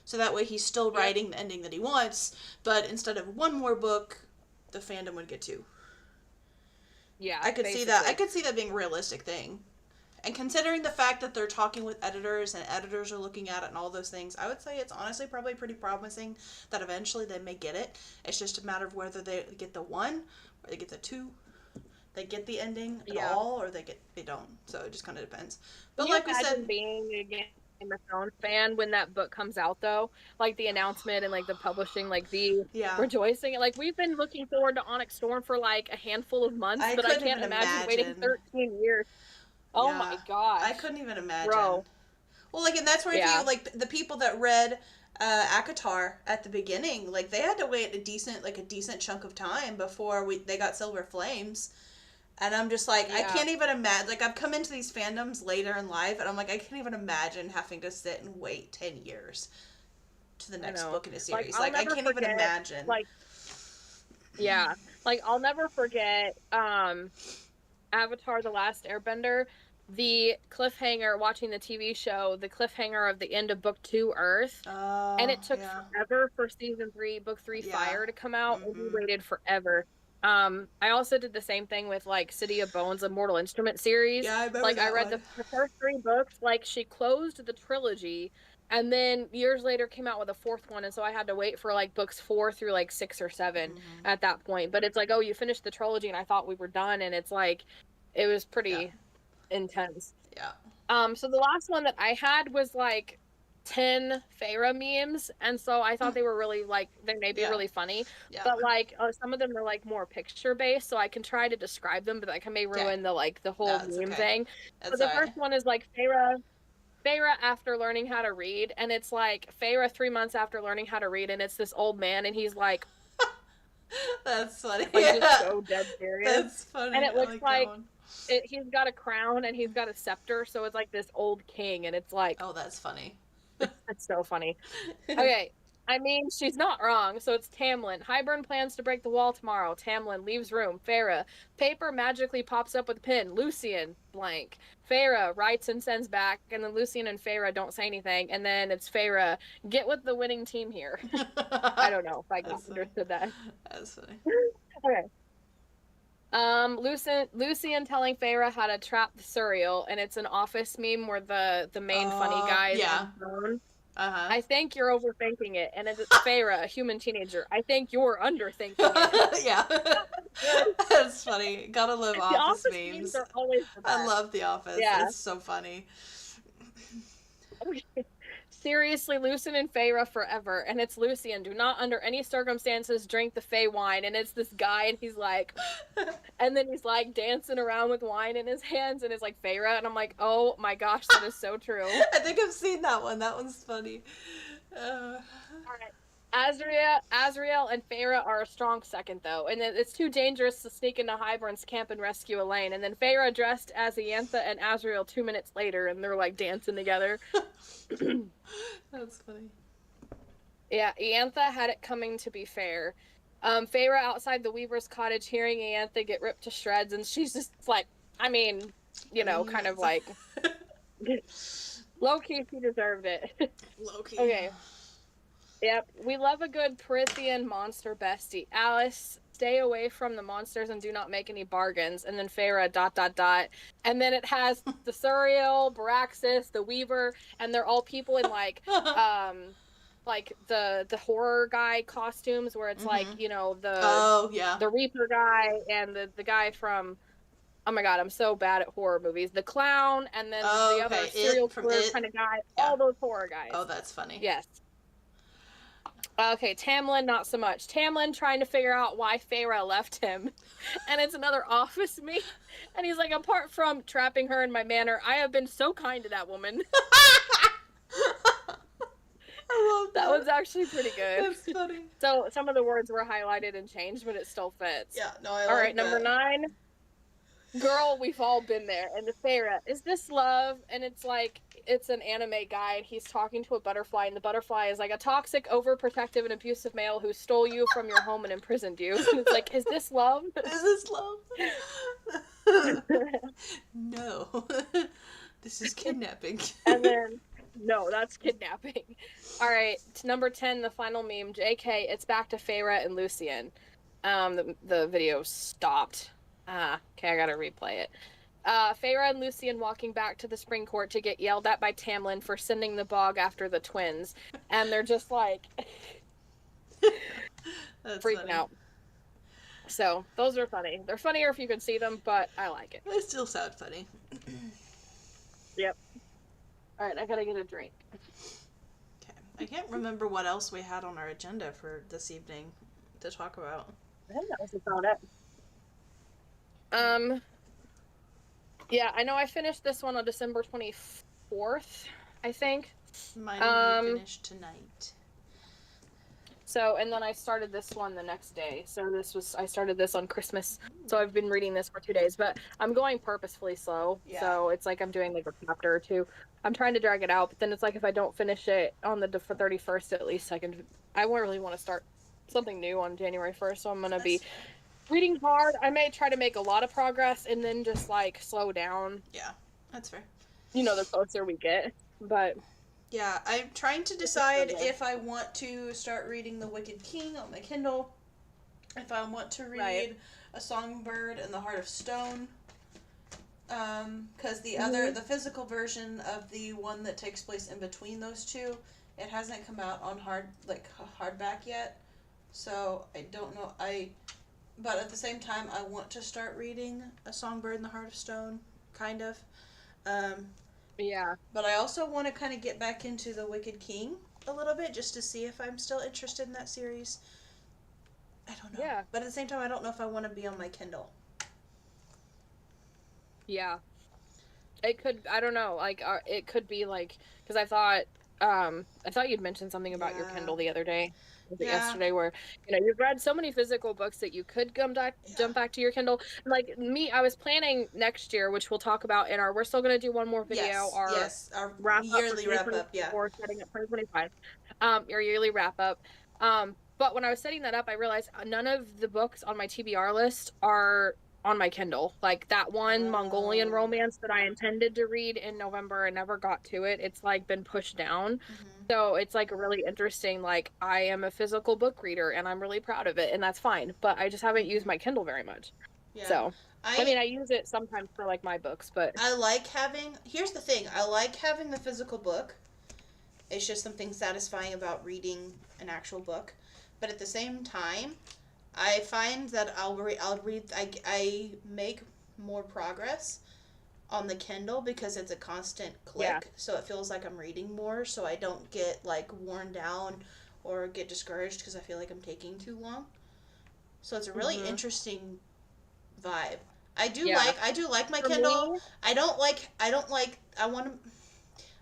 So that way he's still writing the ending that he wants, but instead of one more book, the fandom would get two. Yeah, I could see that. I could see that being a realistic thing. And considering the fact that they're talking with editors and editors are looking at it and all those things, I would say it's honestly probably pretty promising that eventually they may get it. It's just a matter of whether they get the one or they get the two. They get the ending at all or they don't. So it just kind of depends. But like we said, being a Game of Thrones fan when that book comes out though, like the announcement and like the publishing, like the rejoicing, like we've been looking forward to Onyx Storm for like a handful of months, but I can't imagine waiting 13 years. Oh my gosh. I couldn't even imagine. Bro. Well, like, and that's where if you, like, the people that read ACOTAR at the beginning, like, they had to wait a decent chunk of time before they got Silver Flames. And I'm just like, I can't even imagine, like, I've come into these fandoms later in life, and I'm like, I can't even imagine having to sit and wait 10 years to the next book in a series. Like I can't even imagine. Like, like, I'll never forget, Avatar: The Last Airbender, the cliffhanger, watching the TV show, the cliffhanger of the end of Book 2, Earth. And it took forever for Season 3, Book 3, Fire to come out, and we waited forever. I also did the same thing with, like, City of Bones, a Mortal Instrument series. Yeah, I remember like, that I read the first 3 books, like, she closed the trilogy, and then years later came out with a 4th one, and so I had to wait for, like, books 4 through, like, 6 or 7 at that point. But it's like, oh, you finished the trilogy, and I thought we were done, and it's like, it was pretty intense. Yeah. So the last one that I had was, like, 10 Feyre memes, and so I thought they were really, like, they may be really funny, but, like, some of them are, like, more picture-based, so I can try to describe them, but, like, I may ruin the, like, the whole meme thing. But the first one is, like, Feyre after learning how to read, and it's, like, Feyre 3 months after learning how to read, and it's this old man, and he's, like... That's funny. Like, just so dead serious. That's funny. And it looks like he's got a crown, and he's got a scepter, so it's, like, this old king, and it's, like... Oh, that's funny. That's so funny. Okay, I mean, she's not wrong. So it's Tamlin. Hybern plans to break the wall tomorrow. Tamlin leaves room. Feyre. Paper magically pops up with a pen. Lucian. Blank. Feyre writes and sends back. And then Lucian and Feyre don't say anything. And then it's Feyre. Get with the winning team here. I don't know if I understood that. That's funny. Okay. Lucian telling Feyre how to trap the Suriel, and it's an Office meme where the main funny guy is on the phone. I think you're overthinking it, and it's Feyre, a human teenager. I think you're underthinking it. Yeah. That's funny. Gotta love Office memes. Are always the best. I love The Office. Yeah. It's so funny. Seriously, Lucian and Feyre forever, and it's Lucian. Do not, under any circumstances, drink the Fey wine. And it's this guy, and he's like, and then he's like dancing around with wine in his hands, and it's like Feyre, and I'm like, oh my gosh, that is so true. I think I've seen that one. That one's funny. All right. Azriel and Feyre are a strong second, though, and it's too dangerous to sneak into Hybern's camp and rescue Elaine. And then Feyre dressed as Iantha and Azriel 2 minutes later, and they're like dancing together. That's funny. Yeah, Iantha had it coming, to be fair. Feyre outside the Weaver's cottage hearing Iantha get ripped to shreds, and she's just like, I mean, kind of like, low-key, she deserved it. Low-key. Okay. Yep, we love a good Prithian monster bestie. Alice, stay away from the monsters and do not make any bargains. And then Feyre, ... And then it has the Suriel, Baraxis, the Weaver, and they're all people in like the horror guy costumes where it's like, the Reaper guy and the guy from, oh my god, I'm so bad at horror movies. The clown and then the other serial killer kind of guy. Yeah. All those horror guys. Oh, that's funny. Yes. Okay, Tamlin, not so much. Tamlin trying to figure out why Feyre left him. And it's another office me. And he's like, apart from trapping her in my manor, I have been so kind to that woman. I love that. That was actually pretty good. That's funny. So some of the words were highlighted and changed, but it still fits. Yeah, no, I like that. All right, number 9. Girl, we've all been there. And the Feyre, is this love? And it's like, it's an anime guy, and he's talking to a butterfly, and the butterfly is like a toxic, overprotective, and abusive male who stole you from your home and imprisoned you. And it's like, is this love? Is this love? No. This is kidnapping. And then, no, that's kidnapping. All right, number 10, the final meme. JK, it's back to Feyre and Lucien. The video stopped. Okay, I gotta replay it. Feyre and Lucien walking back to the spring court to get yelled at by Tamlin for sending the bog after the twins. And they're just like freaking funny. out. So, those are funny. They're funnier if you can see them, but I like it. They still sound funny. Yep. Alright, I gotta get a drink. Okay. I can't remember what else we had on our agenda for this evening to talk about. I think that was about it. Yeah, I know I finished this one on December 24th, I think. Mine will be finished tonight. So, and then I started this one the next day. So I started this on Christmas. So I've been reading this for 2 days, but I'm going purposefully slow. Yeah. So it's like I'm doing like a chapter or two. I'm trying to drag it out, but then it's like if I don't finish it on the 31st, at least I won't really want to start something new on January 1st. So I'm going to be reading hard. I may try to make a lot of progress and then just like slow down. Yeah, that's fair. The closer we get, but yeah, I'm trying to decide if I want to start reading The Wicked King on my Kindle, if I want to read A Songbird and the Heart of Stone, because the physical version of the one that takes place in between those two, it hasn't come out on hardback yet, so I don't know. But at the same time, I want to start reading A Songbird and the Heart of Stone, kind of. Yeah. But I also want to kind of get back into The Wicked King a little bit, just to see if I'm still interested in that series. I don't know. Yeah. But at the same time, I don't know if I want to be on my Kindle. Yeah. It could, I don't know, like, it could be, like, because I thought you'd mentioned something about your Kindle the other day. Yesterday, where you've read so many physical books that you could jump back to your Kindle. Like me, I was planning next year, which we'll talk about in we're still going to do one more video. Our yearly wrap up, for setting up 2025, our yearly wrap up. But when I was setting that up, I realized none of the books on my TBR list are on my Kindle. Like that one Mongolian romance that I intended to read in November and never got to it, it's like been pushed down. Mm-hmm. So it's like really interesting. Like I am a physical book reader and I'm really proud of it, and that's fine, but I just haven't used my Kindle very much. So I use it sometimes for like my books, but here's the thing, I like having the physical book. It's just something satisfying about reading an actual book. But at the same time, I find that I make more progress on the Kindle because it's a constant click, so it feels like I'm reading more, so I don't get like worn down or get discouraged because I feel like I'm taking too long. So it's a really interesting vibe. I do like my Kindle. I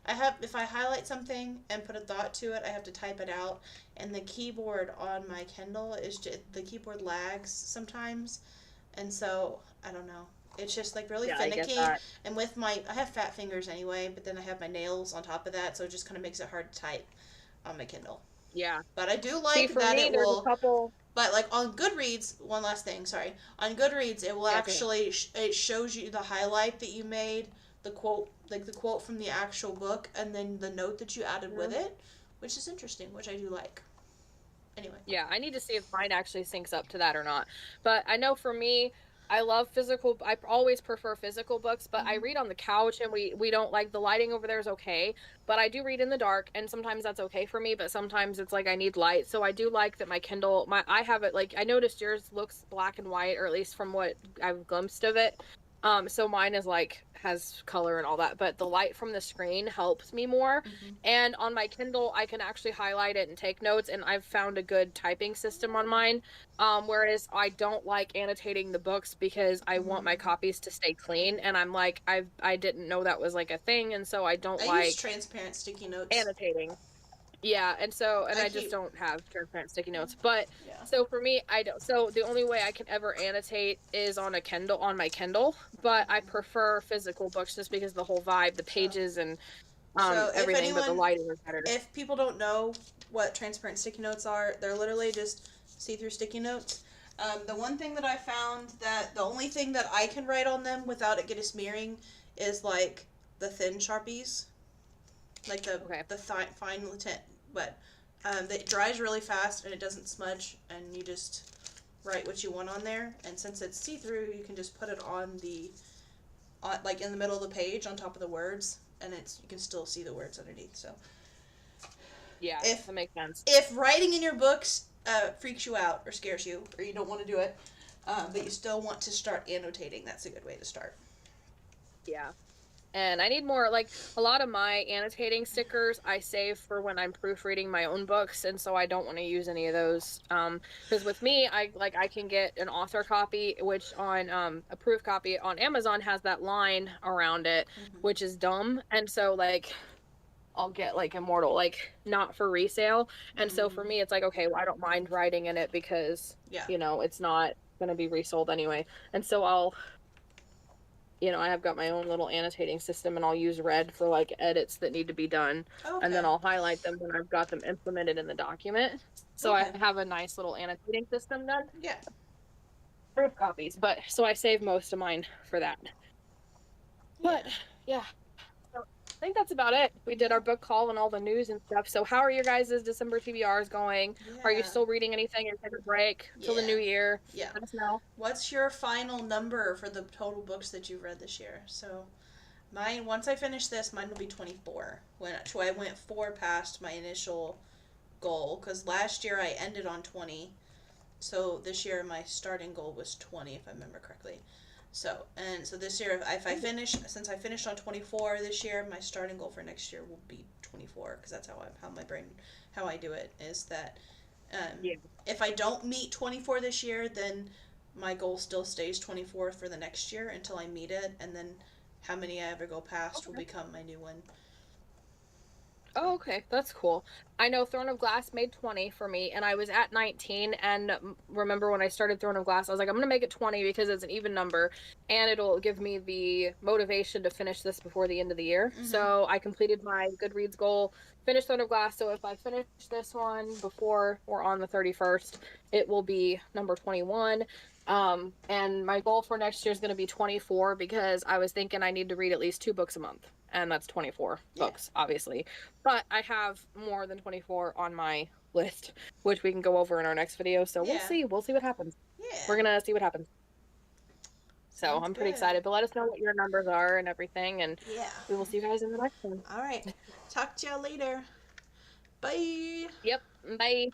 if I highlight something and put a thought to it, I have to type it out. And the keyboard on my Kindle is just, the keyboard lags sometimes. And so, I don't know. It's just like really Yeah, I get finicky. that. And with I have fat fingers anyway, but then I have my nails on top of that. So it just kind of makes it hard to type on my Kindle. Yeah. But I do See, like for that me, it there's a will, couple. but like on Goodreads, one last thing, sorry. On Goodreads, it will Yeah, go ahead. actually it shows you the highlight that you made, the quote, like the quote from the actual book, and then the note that you added with Mhm. it, which is interesting, which I do like. Anyway. Yeah, I need to see if mine actually syncs up to that or not. But I know for me, I love physical. I always prefer physical books, but I Mm-hmm. read on the couch, and we don't like the lighting over there is okay. But I do read in the dark, and sometimes that's okay for me. But sometimes it's like I need light. So I do like that my Kindle, I have it like I noticed yours looks black and white, or at least from what I've glimpsed of it. So mine is like has color and all that, but the light from the screen helps me more. Mm-hmm. And on my Kindle, I can actually highlight it and take notes, and I've found a good typing system on mine. Whereas I don't like annotating the books because I want my Mm. copies to stay clean, and I'm like, I didn't know that was like a thing, and so I don't I use like transparent sticky notes. annotating. Yeah, and I I just keep, don't have transparent sticky notes. But yeah. so for me, I don't. So the only way I can ever annotate is on a Kindle, on my Kindle. But I Mm-hmm. prefer physical books just because of the whole vibe, the So, pages and so everything. But the lighting is better. if people don't know what transparent sticky notes are, they're literally just see-through sticky notes. The one thing that I found that the only thing that I can write on them without it getting smearing is like the thin sharpies, like Okay. the fine tint, but it dries really fast and it doesn't smudge, and you just write what you want on there. And since it's see-through, you can just put it on like in the middle of the page on top of the words, and you can still see the words underneath. So Yeah, if that makes sense. writing in your books freaks you out or scares you, or you don't want to do it, but you still want to start annotating, that's a good way to start. Yeah. And I need more, like a lot of my annotating stickers I save for when I'm proofreading my own books, and so I don't want to use any of those. Because with me, I can get an author copy, which on a proof copy on Amazon has that line around it, Mm-hmm. which is dumb. And so like I'll get like immortal, like not for resale. And so for Mm-hmm. me, it's like, okay, well, I don't mind writing in it because, Yeah. it's not going to be resold anyway. And so I have got my own little annotating system, and I'll use red for like edits that need to be done. And Okay. then I'll highlight them when I've got them implemented in the document. So I Okay. have a nice little annotating system done. Yeah. Proof copies. But so I save most of mine for that. Yeah. But yeah. So I think that's about it. We did our book call and all the news and stuff. So how are your guys' December TBRs going? Are you Yeah. still reading anything or take a break till the new Yeah. year? Yeah. Let us know. What's your final number for the total books that you've read this year? So mine, once I finish this, mine will be 24. So I went 4 past my initial goal, because last year I ended on 20. So this year my starting goal was 20, if I remember correctly. So this year, if I finish, since I finished on 24 this year, my starting goal for next year will be 24, because that's how I do it, is that um, Yeah. if I don't meet 24 this year, then my goal still stays 24 for the next year until I meet it, and then how many I ever go past will Okay. become my new one. So, Oh, okay. That's cool. I know Throne of Glass made 20 for me, and I was at 19. And remember when I started Throne of Glass, I was like, I'm going to make it 20 because it's an even number, and it'll give me the motivation to finish this before the end of the year. mm-hmm. So I completed my Goodreads goal, finished Throne of Glass. So if I finish this one before we're on the 31st, it will be number 21. And my goal for next year is going to be 24 because I was thinking I need to read at least 2 books a month, and that's 24 Yeah. books, obviously. But I have more than 24 on my list, which we can go over in our next video. So we'll Yeah. see. We'll see what happens. We're Yeah. going to see what happens. So Sounds I'm pretty good. excited. But let us know what your numbers are and everything. And Yeah. we will see you guys in the next one. All right. Talk to y'all later. Bye. Yep. Bye.